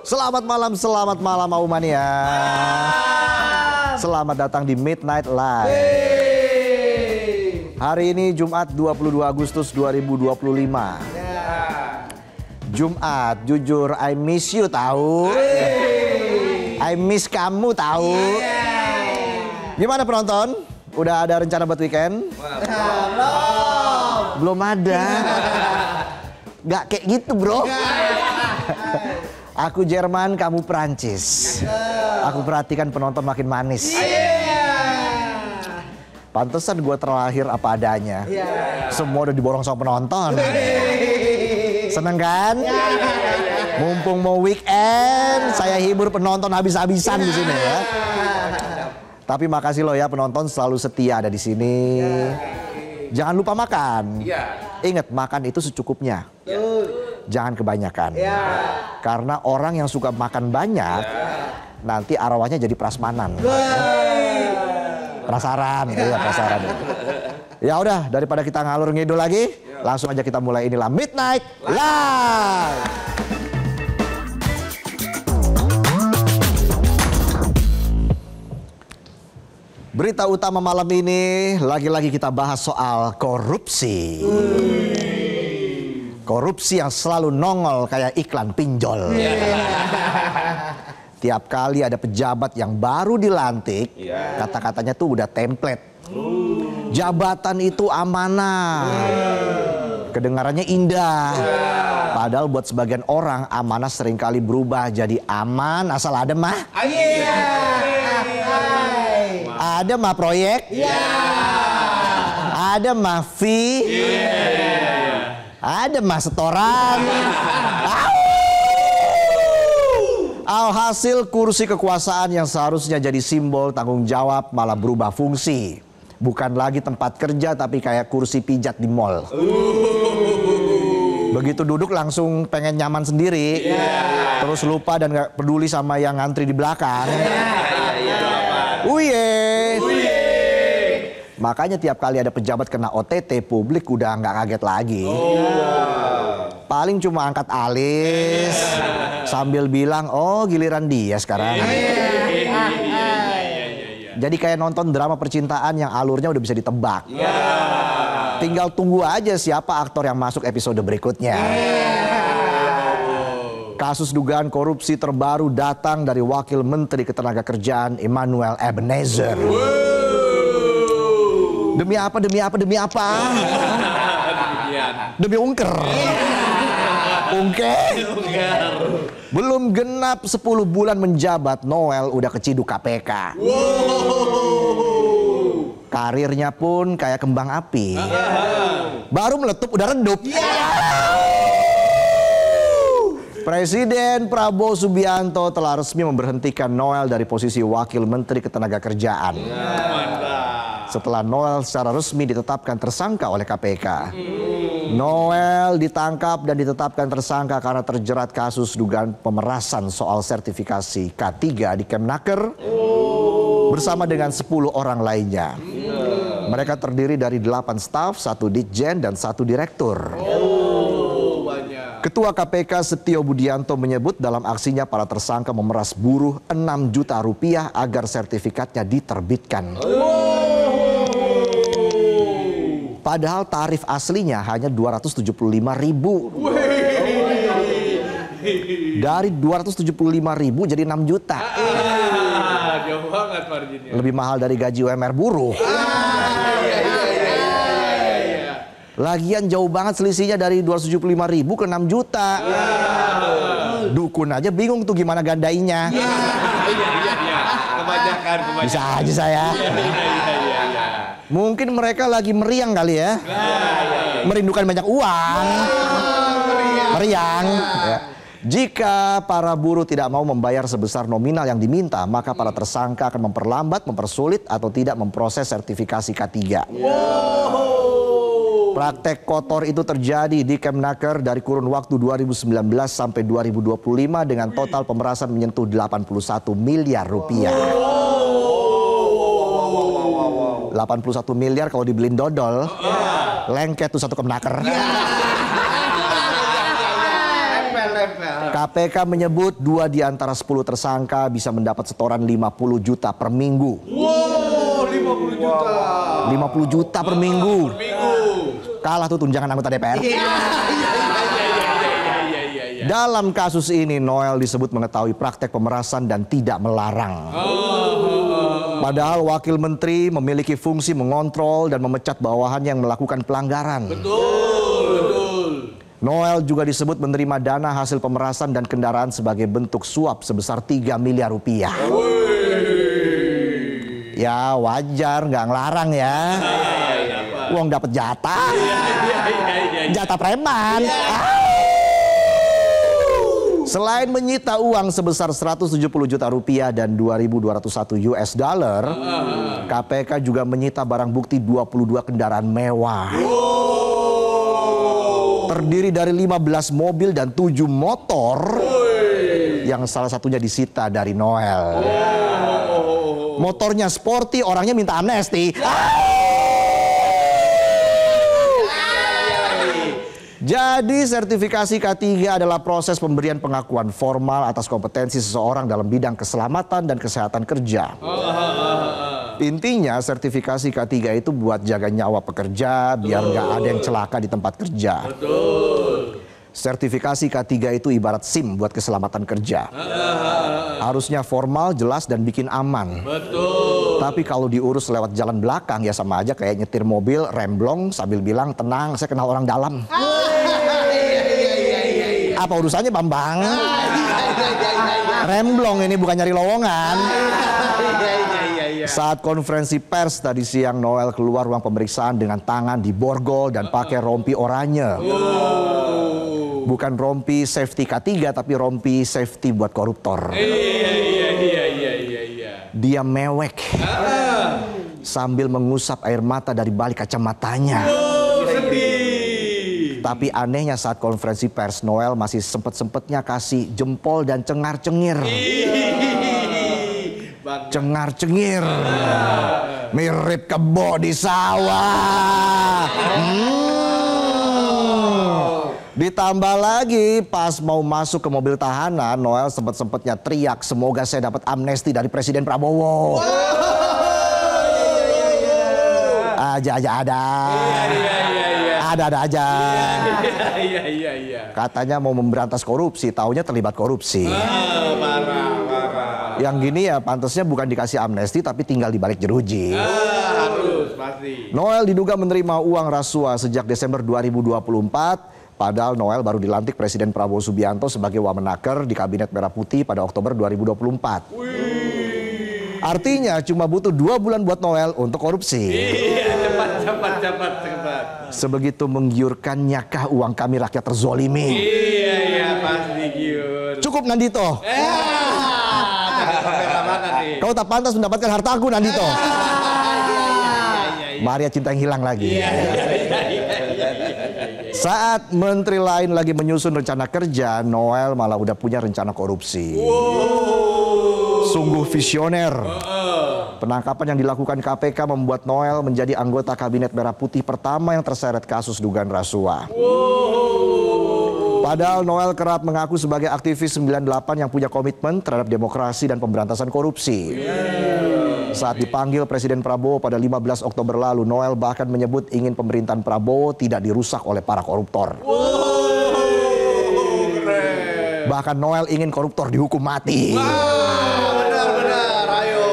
Selamat malam Aumania. Selamat datang di Midnight Live. Hari ini Jumat 22 Agustus 2025. Jumat, jujur I miss you tahu. I miss kamu tahu. Gimana penonton? Udah ada rencana buat weekend? Belum ada. Gak kayak gitu bro. Aku Jerman, kamu Perancis. Aku perhatikan penonton makin manis. Pantesan gue terlahir apa adanya. Semua udah diborong sama penonton. Seneng kan? Mumpung mau weekend, saya hibur penonton habis-habisan di sini ya. Tapi makasih loh ya penonton selalu setia ada di sini. Jangan lupa makan. Ingat makan itu secukupnya. Jangan kebanyakan. Karena orang yang suka makan banyak nanti arwahnya jadi prasmanan. Penasaran, ya penasaran. Ya udah daripada kita ngalur ngidul lagi, langsung aja kita mulai inilah Midnight Live. Berita utama malam ini lagi-lagi kita bahas soal korupsi. Korupsi yang selalu nongol kayak iklan pinjol. Tiap kali ada pejabat yang baru dilantik, kata-katanya tuh udah template. Jabatan itu amanah. Kedengarannya indah. Padahal buat sebagian orang amanah seringkali berubah jadi aman asal ada mah. Ada mah proyek. Ada mah fee. Ada mah setoran. Alhasil kursi kekuasaan yang seharusnya jadi simbol tanggung jawab malah berubah fungsi. Bukan lagi tempat kerja tapi kayak kursi pijat di mall. Begitu duduk langsung pengen nyaman sendiri. Terus lupa dan gak peduli sama yang ngantri di belakang. Makanya tiap kali ada pejabat kena OTT, publik udah nggak kaget lagi. Paling cuma angkat alis sambil bilang, oh giliran dia sekarang. Jadi kayak nonton drama percintaan yang alurnya udah bisa ditebak. Tinggal tunggu aja siapa aktor yang masuk episode berikutnya. Kasus dugaan korupsi terbaru datang dari Wakil Menteri Ketenagakerjaan Emmanuel Ebenezer. Demi apa? Demi ungker. Belum genap 10 bulan menjabat, Noel udah keciduk KPK. Karirnya pun kayak kembang api. Baru meletup udah redup. Presiden Prabowo Subianto telah resmi memberhentikan Noel dari posisi Wakil Menteri Ketenagakerjaan. Setelah Noel secara resmi ditetapkan tersangka oleh KPK. Noel ditangkap dan ditetapkan tersangka karena terjerat kasus dugaan pemerasan soal sertifikasi K3 di Kemnaker bersama dengan 10 orang lainnya. Mereka terdiri dari 8 staf, 1 ditjen dan 1 direktur. Ketua KPK Setio Budianto menyebut dalam aksinya para tersangka memeras buruh 6 juta rupiah agar sertifikatnya diterbitkan. Padahal tarif aslinya hanya 275.000. Dari 275.000 jadi 6 juta. Jauh banget marginnya. Lebih mahal dari gaji UMR buruh. Lagian jauh banget selisihnya dari 275.000 ke 6 juta. Dukun aja bingung tuh gimana gandainya. Kebanyakan. Bisa aja saya. Mungkin mereka lagi meriang kali ya. Merindukan banyak uang. Meriang. Ya. Jika para buruh tidak mau membayar sebesar nominal yang diminta, maka para tersangka akan memperlambat, mempersulit, atau tidak memproses sertifikasi K3. Praktek kotor itu terjadi di Kemnaker dari kurun waktu 2019 sampai 2025 dengan total pemerasan menyentuh 81 miliar rupiah. 81 miliar kalau dibeliin dodol, lengket tuh satu Kemnaker. KPK menyebut 2 di antara 10 tersangka bisa mendapat setoran 50 juta per minggu. Wow, 50 juta. 50 juta per minggu. Per minggu. Kalah tuh tunjangan anggota DPR. Iya. Dalam kasus ini Noel disebut mengetahui praktek pemerasan dan tidak melarang. Padahal wakil menteri memiliki fungsi mengontrol dan memecat bawahan yang melakukan pelanggaran. Betul. Noel juga disebut menerima dana hasil pemerasan dan kendaraan sebagai bentuk suap sebesar 3 miliar rupiah. Ya wajar, nggak ngelarang ya. Uang dapat jatah. Jatah preman. Selain menyita uang sebesar 170 juta rupiah dan 2.201 US dollar, KPK juga menyita barang bukti 22 kendaraan mewah. Terdiri dari 15 mobil dan 7 motor yang salah satunya disita dari Noel. Motornya sporty, orangnya minta amnesti. Jadi sertifikasi K3 adalah proses pemberian pengakuan formal atas kompetensi seseorang dalam bidang keselamatan dan kesehatan kerja. Intinya sertifikasi K3 itu buat jaga nyawa pekerja biar nggak ada yang celaka di tempat kerja. Sertifikasi K3 itu ibarat SIM buat keselamatan kerja. Harusnya formal, jelas, dan bikin aman. Tapi kalau diurus lewat jalan belakang ya sama aja kayak nyetir mobil remblong sambil bilang tenang saya kenal orang dalam. Apa urusannya Bambang? Remblong ini bukan nyari lowongan. Saat konferensi pers tadi siang Noel keluar ruang pemeriksaan dengan tangan diborgol dan pakai rompi oranye. Bukan rompi safety K3 tapi rompi safety buat koruptor. Dia mewek sambil mengusap air mata dari balik kacamatanya. Tapi anehnya saat konferensi pers Noel masih sempet-sempetnya kasih jempol dan cengar-cengir. Cengar-cengir. Mirip kebo di sawah. Ditambah lagi pas mau masuk ke mobil tahanan Noel sempet-sempetnya teriak semoga saya dapat amnesti dari Presiden Prabowo. Ada aja. Katanya mau memberantas korupsi, taunya terlibat korupsi. Parah. Yang gini ya pantasnya bukan dikasih amnesti tapi tinggal di balik jeruji. Harus pasti. Noel diduga menerima uang rasuah sejak Desember 2024. Padahal Noel baru dilantik Presiden Prabowo Subianto sebagai Wamenaker di Kabinet Merah Putih pada Oktober 2024. Artinya cuma butuh 2 bulan buat Noel untuk korupsi. Iya, cepat. Sebegitu menggiurkannya kah uang kami rakyat terzolimi? Iya, pasti giur. Cukup Nandito. Kau tak pantas mendapatkan hartaku Nandito. Maria cinta yang hilang lagi. Saat menteri lain lagi menyusun rencana kerja, Noel malah udah punya rencana korupsi. Sungguh visioner. Penangkapan yang dilakukan KPK membuat Noel menjadi anggota Kabinet Merah Putih pertama yang terseret kasus dugaan rasuah. Padahal Noel kerap mengaku sebagai aktivis 98 yang punya komitmen terhadap demokrasi dan pemberantasan korupsi. Saat dipanggil Presiden Prabowo pada 15 Oktober lalu, Noel bahkan menyebut ingin pemerintahan Prabowo tidak dirusak oleh para koruptor. Bahkan Noel ingin koruptor dihukum mati. Benar, ayo.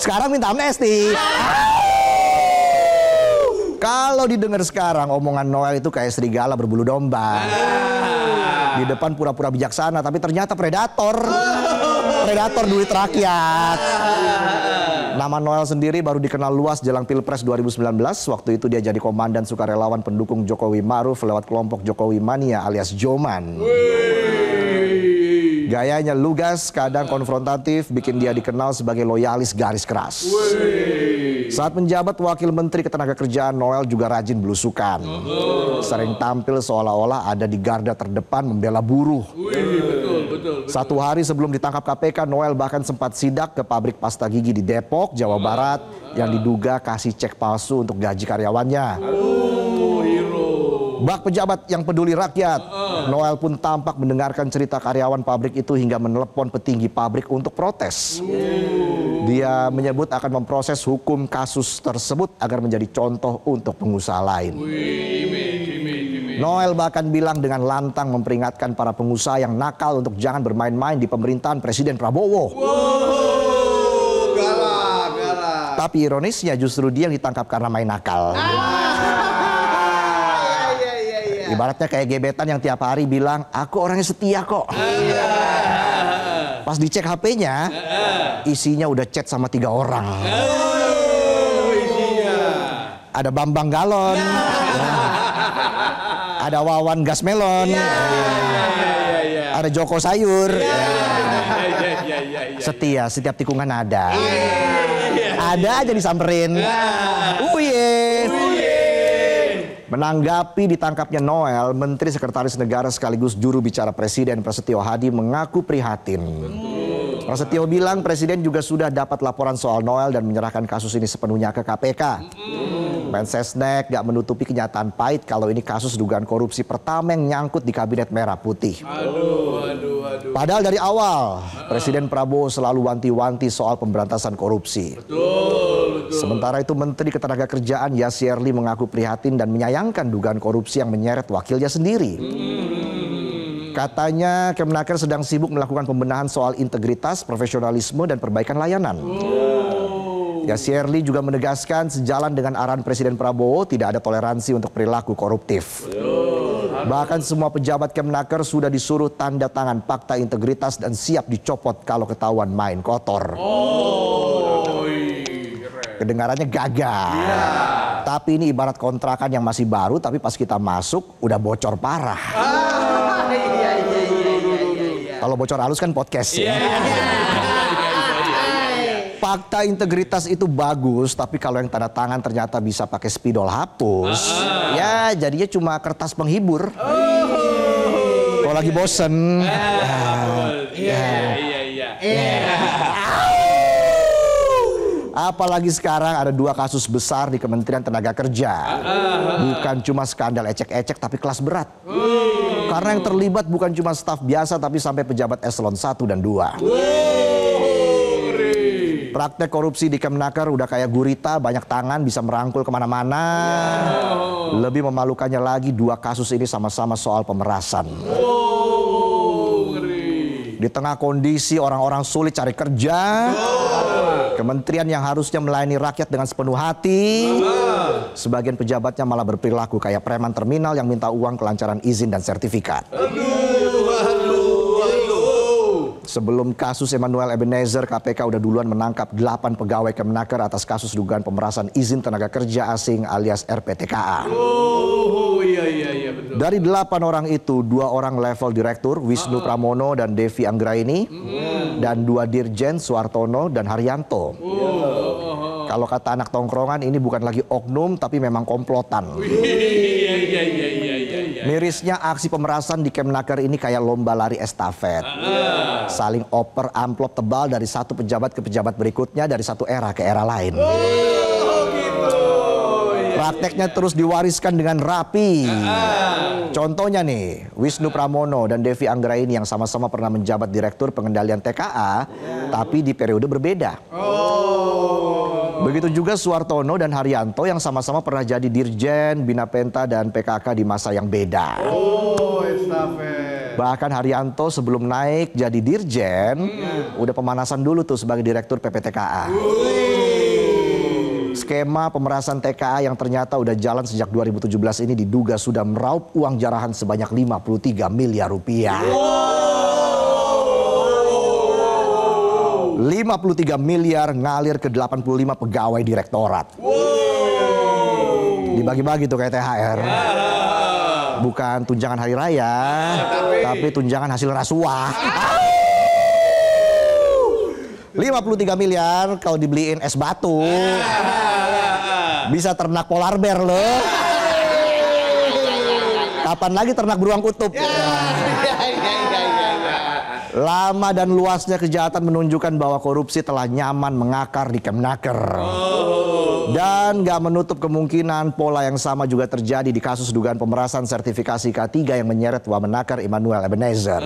Sekarang minta amnesti. Kalau didengar sekarang omongan Noel itu kayak serigala berbulu domba. Di depan pura-pura bijaksana tapi ternyata predator. Predator duit rakyat. Nama Noel sendiri baru dikenal luas jelang Pilpres 2019. Waktu itu dia jadi komandan sukarelawan pendukung Jokowi Ma'ruf lewat kelompok Jokowi Mania alias Joman. Gayanya lugas, kadang konfrontatif, bikin dia dikenal sebagai loyalis garis keras. Saat menjabat wakil menteri ketenagakerjaan, Noel juga rajin belusukan. Sering tampil seolah-olah ada di garda terdepan membela buruh. Betul. 1 hari sebelum ditangkap KPK, Noel bahkan sempat sidak ke pabrik pasta gigi di Depok, Jawa Barat yang diduga kasih cek palsu untuk gaji karyawannya. Hero. Bak pejabat yang peduli rakyat. Noel pun tampak mendengarkan cerita karyawan pabrik itu hingga menelepon petinggi pabrik untuk protes. Dia menyebut akan memproses hukum kasus tersebut agar menjadi contoh untuk pengusaha lain. Noel bahkan bilang dengan lantang memperingatkan para pengusaha yang nakal untuk jangan bermain-main di pemerintahan Presiden Prabowo. Galak. Tapi ironisnya justru dia yang ditangkap karena main nakal. Ibaratnya kayak gebetan yang tiap hari bilang, aku orangnya setia kok. Pas dicek HP-nya, isinya udah chat sama 3 orang. Ada Bambang Galon, ada Wawan Gas Melon, ada Joko Sayur. Setia, setiap tikungan ada. Ada aja disamperin. Menanggapi ditangkapnya Noel, Menteri Sekretaris Negara sekaligus juru bicara Presiden Prasetyo Hadi mengaku prihatin. Prasetyo bilang Presiden juga sudah dapat laporan soal Noel dan menyerahkan kasus ini sepenuhnya ke KPK. Mensesnek gak menutupi kenyataan pahit kalau ini kasus dugaan korupsi pertama yang nyangkut di Kabinet Merah Putih. Padahal dari awal Presiden Prabowo selalu wanti-wanti soal pemberantasan korupsi. Sementara itu Menteri Ketenagakerjaan Yasirli mengaku prihatin dan menyayangkan dugaan korupsi yang menyeret wakilnya sendiri. Katanya Kemenaker sedang sibuk melakukan pembenahan soal integritas, profesionalisme, dan perbaikan layanan. Yasirli juga menegaskan sejalan dengan arahan Presiden Prabowo tidak ada toleransi untuk perilaku koruptif. Bahkan semua pejabat Kemenaker sudah disuruh tanda tangan fakta integritas dan siap dicopot kalau ketahuan main kotor. Kedengarannya gagah. Tapi ini ibarat kontrakan yang masih baru tapi pas kita masuk udah bocor parah. Kalau bocor halus kan podcast ya. Fakta integritas itu bagus, tapi kalau yang tanda tangan ternyata bisa pakai spidol hapus, ya jadinya cuma kertas penghibur. Kalau lagi bosen, apalagi sekarang ada 2 kasus besar di Kementerian Tenaga Kerja. Bukan cuma skandal ecek-ecek tapi kelas berat. Karena yang terlibat bukan cuma staf biasa tapi sampai pejabat eselon 1 dan 2. Praktek korupsi di Kemenaker udah kayak gurita, banyak tangan bisa merangkul kemana-mana. Lebih memalukannya lagi 2 kasus ini sama-sama soal pemerasan. Di tengah kondisi orang-orang sulit cari kerja, kementerian yang harusnya melayani rakyat dengan sepenuh hati, sebagian pejabatnya malah berperilaku kayak preman terminal yang minta uang kelancaran izin dan sertifikat. Sebelum kasus Emmanuel Ebenezer, KPK udah duluan menangkap 8 pegawai Kemenaker atas kasus dugaan pemerasan izin tenaga kerja asing alias RPTKA. Betul. Dari 8 orang itu, 2 orang level direktur, Wisnu Pramono dan Devi Anggraini, dan 2 dirjen, Suartono dan Haryanto. Kalau kata anak tongkrongan, ini bukan lagi oknum tapi memang komplotan. Mirisnya aksi pemerasan di Kemenaker ini kayak lomba lari estafet. Saling oper amplop tebal dari satu pejabat ke pejabat berikutnya, dari satu era ke era lain. Prakteknya terus diwariskan dengan rapi. Contohnya nih, Wisnu Pramono dan Devi Anggraini yang sama-sama pernah menjabat Direktur Pengendalian TKA, tapi di periode berbeda. Begitu juga Suartono dan Haryanto yang sama-sama pernah jadi Dirjen, Bina Penta, dan PKK di masa yang beda. Bahkan Haryanto sebelum naik jadi Dirjen, udah pemanasan dulu tuh sebagai Direktur PPTKA. Skema pemerasan TKA yang ternyata udah jalan sejak 2017 ini diduga sudah meraup uang jarahan sebanyak 53 miliar rupiah. 53 miliar ngalir ke 85 pegawai direktorat. Dibagi-bagi tuh kayak THR. Bukan tunjangan hari raya, tapi tunjangan hasil rasuah. 53 miliar kalau dibeliin es batu. Bisa ternak polar bear loh. Kapan lagi ternak beruang kutub? Lama dan luasnya kejahatan menunjukkan bahwa korupsi telah nyaman mengakar di Kemenaker. Dan nggak menutup kemungkinan pola yang sama juga terjadi di kasus dugaan pemerasan sertifikasi K3 yang menyeret Wamenakar Immanuel Ebenezer.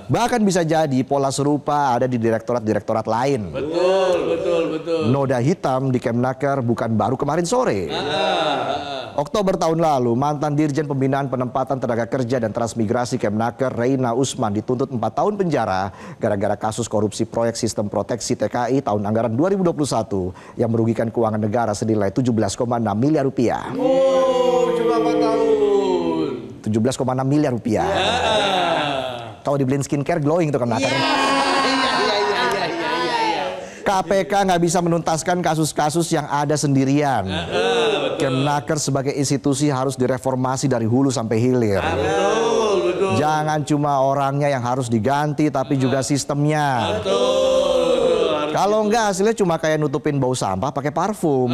Bahkan bisa jadi pola serupa ada di direktorat-direktorat lain. Betul. Noda hitam di Kemnaker bukan baru kemarin sore. Oktober tahun lalu, mantan Dirjen Pembinaan Penempatan Tenaga Kerja dan Transmigrasi Kemnaker, Reina Usman, dituntut 4 tahun penjara gara-gara kasus korupsi proyek sistem proteksi TKI tahun anggaran 2021 yang merugikan keuangan negara senilai 17,6 miliar rupiah. Oh, cuma 4 tahun. 17,6 miliar rupiah. Kalau dibeliin skincare glowing tuh Kemnaker. KPK nggak bisa menuntaskan kasus-kasus yang ada sendirian. Kemnaker sebagai institusi harus direformasi dari hulu sampai hilir. Betul. Jangan cuma orangnya yang harus diganti, tapi juga sistemnya. Kalau enggak hasilnya cuma kayak nutupin bau sampah pakai parfum.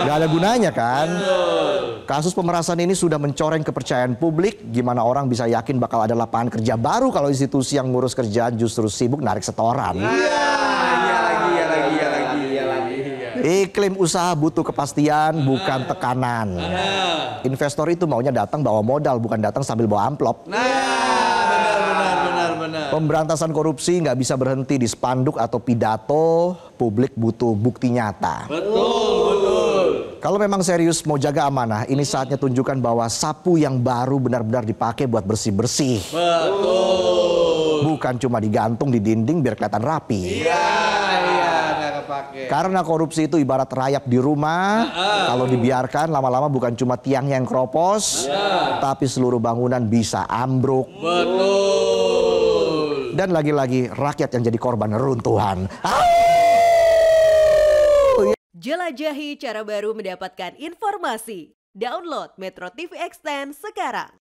Nggak ada gunanya kan? Kasus pemerasan ini sudah mencoreng kepercayaan publik. Gimana orang bisa yakin bakal ada lapangan kerja baru kalau institusi yang ngurus kerjaan justru sibuk narik setoran? Iya lagi. Iklim usaha butuh kepastian, bukan tekanan. Investor itu maunya datang bawa modal, bukan datang sambil bawa amplop. Benar. Pemberantasan korupsi nggak bisa berhenti di spanduk atau pidato. Publik butuh bukti nyata. Betul. Kalau memang serius mau jaga amanah, ini saatnya tunjukkan bahwa sapu yang baru benar-benar dipakai buat bersih-bersih. Betul. Bukan cuma digantung di dinding biar kelihatan rapi. Iya, nggak kepake. Karena korupsi itu ibarat rayap di rumah. Kalau dibiarkan lama-lama bukan cuma tiang yang kropos, tapi seluruh bangunan bisa ambruk. Betul. Dan lagi-lagi rakyat yang jadi korban reruntuhan. Jelajahi cara baru mendapatkan informasi. Download Metro TV Extend sekarang.